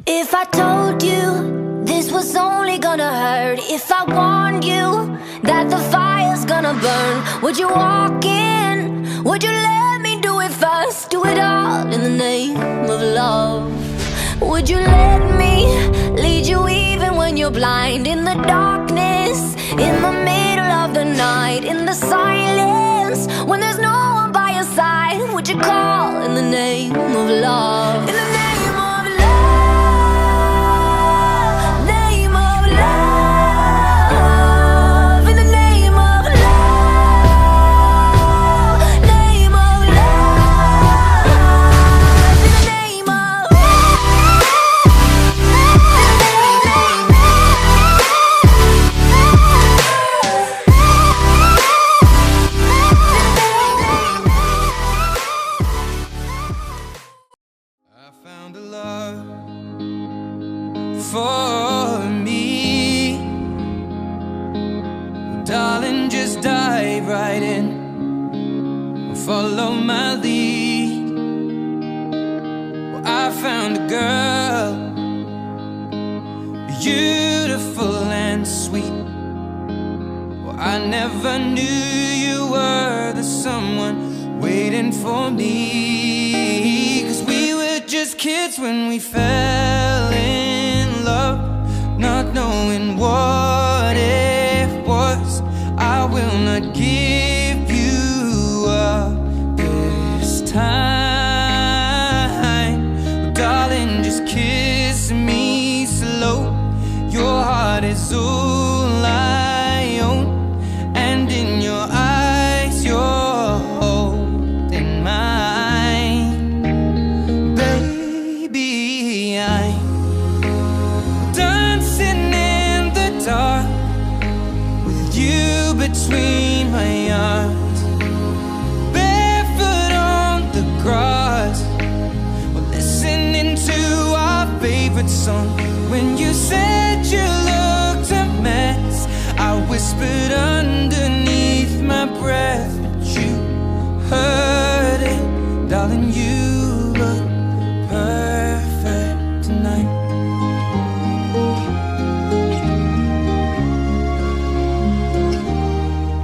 If I told you this was only gonna hurt, if I warned you that the fire's gonna burn, would you walk in? Would you let me do it first? Do it all in the name of love. Would you let me lead you even when you're blind? In the darkness, in the middle of the night, in the silence, when there's no one by your side, would you call in the name of love? In the name of love, name of love, in the name of love, name of love, in the name of I found a love for me. Well, darling, just dive right in and follow my lead. Well, I found a girl, beautiful and sweet. Well, I never knew you were the someone waiting for me. 'Cause we were just kids when we fell in love, not knowing what it was. I will not give you up this time. Well, darling, just kiss me slow. Your heart is all I own, and in your eyes you're holding mine. Baby, I'm dancing in the dark with you between my arms, barefoot on the grass, we're listening to our favorite song. When you said you looked a mess, I whispered underneath my breath, but you heard it. Darling, you look perfect tonight.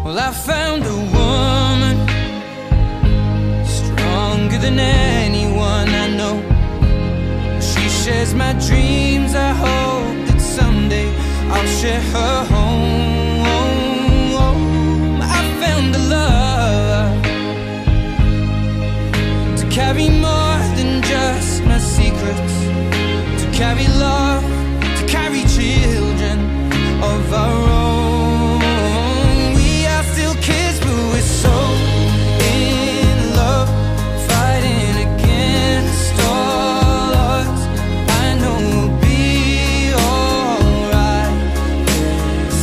Well, I found a woman stronger than anyone I know. She shares my dreams. I hope that someday I'll share her home. I found a love to carry more than just my secrets, to carry love, to carry children of our own. We are still kids, but we're so in love, fighting against all odds. I know we'll be alright this